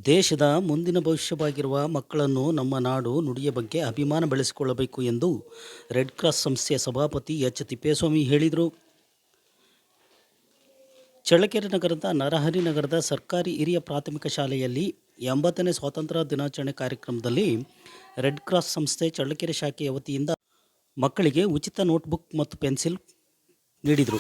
ದೇಶದ ಮುಂದಿನ ಭವಿಷ್ಯವಾಗಿರುವ ಮಕ್ಕಳನ್ನು ನಮ್ಮ ನಾಡು ನುಡಿಯ ಬಗ್ಗೆ ಅಭಿಮಾನ ಬೆಳೆಸಿಕೊಳ್ಳಬೇಕು ಎಂದು ರೆಡ್ ಕ್ರಾಸ್ ಸಂಸ್ಥೆಯ ಸಭಾಪತಿ ಎಚ್ ತಿಪ್ಪೇಸ್ವಾಮಿ ಹೇಳಿದರು. ಚಳ್ಳಕೆರೆ ನಗರದ ನರಹರಿ ನಗರದ ಸರ್ಕಾರಿ ಹಿರಿಯ ಪ್ರಾಥಮಿಕ ಶಾಲೆಯಲ್ಲಿ 80ನೇ ಸ್ವಾತಂತ್ರ್ಯ ದಿನಾಚರಣೆ ಕಾರ್ಯಕ್ರಮದಲ್ಲಿ ರೆಡ್ ಕ್ರಾಸ್ ಸಂಸ್ಥೆ ಚಳ್ಳಕೆರೆ ಶಾಖೆಯ ವತಿಯಿಂದ ಮಕ್ಕಳಿಗೆ ಉಚಿತ ನೋಟ್ಬುಕ್ ಮತ್ತು ಪೆನ್ಸಿಲ್ ನೀಡಿದರು.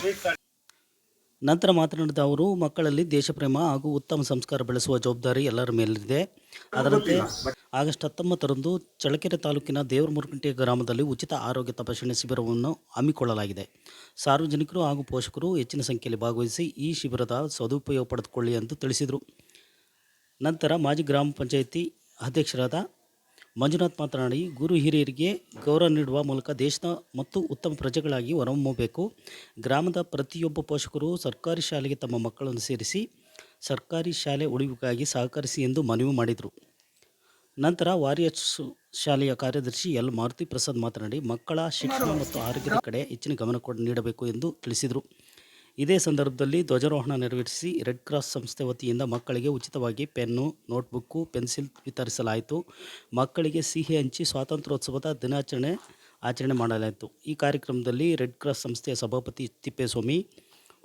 ನಂತರ ಮಾತನಾಡಿದ ಅವರು, ಮಕ್ಕಳಲ್ಲಿ ದೇಶಪ್ರೇಮ ಹಾಗೂ ಉತ್ತಮ ಸಂಸ್ಕಾರ ಬೆಳೆಸುವ ಜವಾಬ್ದಾರಿ ಎಲ್ಲರ ಮೇಲಿದೆ. ಅದರಂತೆ ಆಗಸ್ಟ್ 19ರಂದು ಚಳ್ಳಕೆರೆ ತಾಲೂಕಿನ ದೇವರಮುರುಕುಂಟೆ ಗ್ರಾಮದಲ್ಲಿ ಉಚಿತ ಆರೋಗ್ಯ ತಪಾಸಣೆ ಶಿಬಿರವನ್ನು ಹಮ್ಮಿಕೊಳ್ಳಲಾಗಿದೆ. ಸಾರ್ವಜನಿಕರು ಹಾಗೂ ಪೋಷಕರು ಹೆಚ್ಚಿನ ಸಂಖ್ಯೆಯಲ್ಲಿ ಭಾಗವಹಿಸಿ ಈ ಶಿಬಿರದ ಸದುಪಯೋಗ ಪಡೆದುಕೊಳ್ಳಿ ಎಂದು ತಿಳಿಸಿದರು. ನಂತರ ಮಾಜಿ ಗ್ರಾಮ ಪಂಚಾಯಿತಿ ಅಧ್ಯಕ್ಷರಾದ ಮಂಜುನಾಥ್ ಮಾತನಾಡಿ, ಗುರು ಹಿರಿಯರಿಗೆ ಗೌರವ ನೀಡುವ ಮೂಲಕ ದೇಶದ ಮತ್ತು ಉತ್ತಮ ಪ್ರಜೆಗಳಾಗಿ ಹೊರಹೊಮ್ಮಬೇಕು. ಗ್ರಾಮದ ಪ್ರತಿಯೊಬ್ಬ ಪೋಷಕರು ಸರ್ಕಾರಿ ಶಾಲೆಗೆ ತಮ್ಮ ಮಕ್ಕಳನ್ನು ಸೇರಿಸಿ ಸರ್ಕಾರಿ ಶಾಲೆ ಉಳಿವಿಗಾಗಿ ಸಹಕರಿಸಿ ಎಂದು ಮನವಿ ಮಾಡಿದರು. ನಂತರ ವಾರಿಯರ್ಸ್ ಶಾಲೆಯ ಕಾರ್ಯದರ್ಶಿ ಎಲ್ ಮಾರುತಿ ಪ್ರಸಾದ್ ಮಾತನಾಡಿ, ಮಕ್ಕಳ ಶಿಕ್ಷಣ ಮತ್ತು ಆರೋಗ್ಯದ ಕಡೆ ಹೆಚ್ಚಿನ ಗಮನ ನೀಡಬೇಕು ಎಂದು ತಿಳಿಸಿದರು. ಇದೇ ಸಂದರ್ಭದಲ್ಲಿ ಧ್ವಜಾರೋಹಣ ನೆರವೇರಿಸಿ ರೆಡ್ ಕ್ರಾಸ್ ಸಂಸ್ಥೆ ವತಿಯಿಂದ ಮಕ್ಕಳಿಗೆ ಉಚಿತವಾಗಿ ಪೆನ್ನು, ನೋಟ್ಬುಕ್ಕು, ಪೆನ್ಸಿಲ್ ವಿತರಿಸಲಾಯಿತು. ಮಕ್ಕಳಿಗೆ ಸಿಹಿ ಹಂಚಿ ಸ್ವಾತಂತ್ರ್ಯೋತ್ಸವದ ಆಚರಣೆ ಮಾಡಲಾಯಿತು. ಈ ಕಾರ್ಯಕ್ರಮದಲ್ಲಿ ರೆಡ್ ಕ್ರಾಸ್ ಸಂಸ್ಥೆಯ ಸಭಾಪತಿ ತಿಪ್ಪೇಸ್ವಾಮಿ,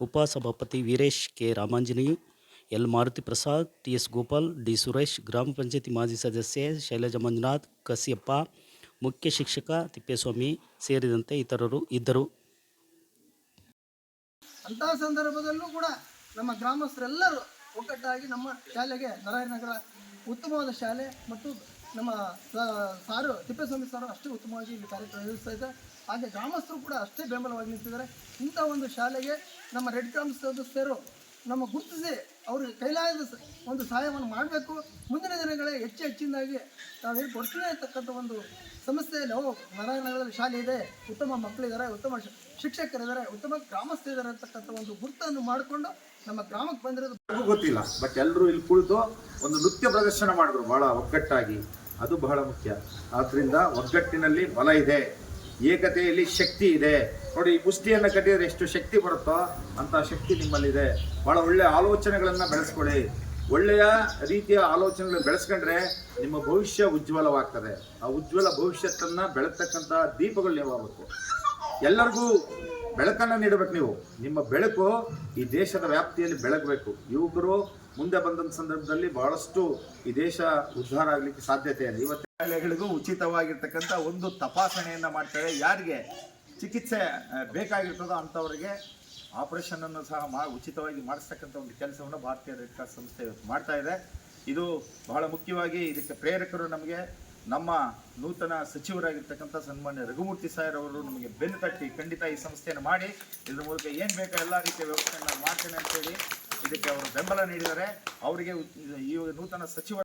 ಉಪಸಭಾಪತಿ Veeresh, K Ramanjaneya, L Maruti Prasad, T S Gopal, D Suresh, ಗ್ರಾಮ ಪಂಚಾಯತಿ ಮಾಜಿ ಸದಸ್ಯೆ ಶೈಲಜಾ ಮಂಜುನಾಥ್, ಕಸಿಯಪ್ಪ, ಮುಖ್ಯ ಶಿಕ್ಷಕ ತಿಪ್ಪೇಸ್ವಾಮಿ ಸೇರಿದಂತೆ ಇತರರು ಇದ್ದರು. ಅಂತಹ ಸಂದರ್ಭದಲ್ಲೂ ಕೂಡ ನಮ್ಮ ಗ್ರಾಮಸ್ಥರೆಲ್ಲರೂ ಒಗ್ಗಟ್ಟಾಗಿ ನಮ್ಮ ಶಾಲೆಗೆ ನರಹರಿನಗರ ಉತ್ತಮವಾದ ಶಾಲೆ ಮತ್ತು ನಮ್ಮ ಸಾರು ತಿಪ್ಪೇಸ್ವಾಮಿ ಸಾರು ಅಷ್ಟೇ ಉತ್ತಮವಾಗಿ ಇಲ್ಲಿ ಕಾರ್ಯಕ್ರಮ ನಿರ್ವಹಿಸ್ತಾ ಇದ್ದಾರೆ. ಹಾಗೆ ಗ್ರಾಮಸ್ಥರು ಕೂಡ ಅಷ್ಟೇ ಬೆಂಬಲವಾಗಿ ನಿಂತಿದ್ದಾರೆ. ಇಂಥ ಒಂದು ಶಾಲೆಗೆ ನಮ್ಮ ರೆಡ್ ಕ್ರಾಸ್ ಸದಸ್ಯರು ನಮ್ಮ ಗುರುತಿಸಿ ಅವ್ರಿಗೆ ಕೈಲಾದ ಒಂದು ಸಹಾಯವನ್ನು ಮಾಡಬೇಕು. ಮುಂದಿನ ದಿನಗಳೇ ಹೆಚ್ಚಿನದಾಗಿ ನಾವೇನು ಕೊಡ್ತೀವಿ ಅಂತಕ್ಕಂಥ ಒಂದು ಸಮಸ್ಯೆಯಲ್ಲಿ ನರಹರಿನಗರದಲ್ಲಿ ಶಾಲೆ ಇದೆ, ಉತ್ತಮ ಮಕ್ಕಳಿದ್ದಾರೆ, ಉತ್ತಮ ಶಿಕ್ಷಕರಿದ್ದಾರೆ, ಉತ್ತಮ ಗ್ರಾಮಸ್ಥರಿದ್ದಾರೆ ಅಂತಕ್ಕಂಥ ಒಂದು ಗುರುತನ್ನು ಮಾಡಿಕೊಂಡು ನಮ್ಮ ಗ್ರಾಮಕ್ಕೆ ಬಂದಿರೋದು ಗೊತ್ತಿಲ್ಲ. ಬಟ್ ಎಲ್ಲರೂ ಇಲ್ಲಿ ಕುಳಿತು ಒಂದು ನೃತ್ಯ ಪ್ರದರ್ಶನ ಮಾಡಿದ್ರು ಬಹಳ ಒಗ್ಗಟ್ಟಾಗಿ. ಅದು ಬಹಳ ಮುಖ್ಯ. ಆದ್ದರಿಂದ ಒಗ್ಗಟ್ಟಿನಲ್ಲಿ ಬಲ ಇದೆ, ಏಕತೆಯಲ್ಲಿ ಶಕ್ತಿ ಇದೆ. ನೋಡಿ, ಈ ಕುಸ್ತಿಯನ್ನು ಕಟ್ಟಿದ್ರೆ ಎಷ್ಟು ಶಕ್ತಿ ಬರುತ್ತೋ ಅಂತ ಶಕ್ತಿ ನಿಮ್ಮಲ್ಲಿದೆ. ಬಹಳ ಒಳ್ಳೆಯ ಆಲೋಚನೆಗಳನ್ನು ಬೆಳೆಸ್ಕೊಳ್ಳಿ. ಒಳ್ಳೆಯ ರೀತಿಯ ಆಲೋಚನೆಗಳು ಬೆಳೆಸ್ಕೊಂಡ್ರೆ ನಿಮ್ಮ ಭವಿಷ್ಯ ಉಜ್ವಲವಾಗ್ತದೆ. ಆ ಉಜ್ವಲ ಭವಿಷ್ಯತ್ತನ್ನು ಬೆಳಗ್ತಕ್ಕಂಥ ದೀಪಗಳು ನೀವಾಗಬೇಕು. ಎಲ್ಲರಿಗೂ ಬೆಳಕನ್ನು ನೀಡಬೇಕು. ನೀವು ನಿಮ್ಮ ಬೆಳಕು ಈ ದೇಶದ ವ್ಯಾಪ್ತಿಯಲ್ಲಿ ಬೆಳಗಬೇಕು. ಯುವಕರು ಮುಂದೆ ಬಂದಂಥ ಸಂದರ್ಭದಲ್ಲಿ ಬಹಳಷ್ಟು ಈ ದೇಶ ಉದ್ಧಾರ ಆಗಲಿಕ್ಕೆ ಸಾಧ್ಯತೆ ಇದೆ. ಇವತ್ತು ಶಾಲೆಗಳಿಗೂ ಉಚಿತವಾಗಿರ್ತಕ್ಕಂಥ ಒಂದು ತಪಾಸಣೆಯನ್ನು ಮಾಡ್ತಾರೆ. ಯಾರಿಗೆ ಚಿಕಿತ್ಸೆ ಬೇಕಾಗಿರ್ತದೋ ಅಂಥವರಿಗೆ ಆಪರೇಷನನ್ನು ಸಹ ಉಚಿತವಾಗಿ ಮಾಡಿಸ್ತಕ್ಕಂಥ ಒಂದು ಕೆಲಸವನ್ನು ಭಾರತೀಯ ರೆಡ್ ಕ್ರಾಸ್ ಸಂಸ್ಥೆ ಇವತ್ತು ಮಾಡ್ತಾ ಇದೆ. ಇದು ಬಹಳ ಮುಖ್ಯವಾಗಿ ಇದಕ್ಕೆ ಪ್ರೇರಕರು ನಮಗೆ ನಮ್ಮ ನೂತನ ಸಚಿವರಾಗಿರ್ತಕ್ಕಂಥ ಸನ್ಮಾನ್ಯ ರಘುಮೂರ್ತಿ ಸಾಯರ್ ಅವರು ನಮಗೆ ಬೆನ್ನು ತಟ್ಟಿ ಖಂಡಿತ ಈ ಸಂಸ್ಥೆಯನ್ನು ಮಾಡಿ ಇದ್ರ ಮೂಲಕ ಏನು ಬೇಕೋ ಎಲ್ಲ ರೀತಿಯ ವ್ಯವಸ್ಥೆಯನ್ನು ಮಾಡ್ತೇನೆ ಅಂತೇಳಿ ಇದಕ್ಕೆ ಅವರು ಬೆಂಬಲ ನೀಡಿದ್ದಾರೆ. ಅವರಿಗೆ ಈ ನೂತನ ಸಚಿವ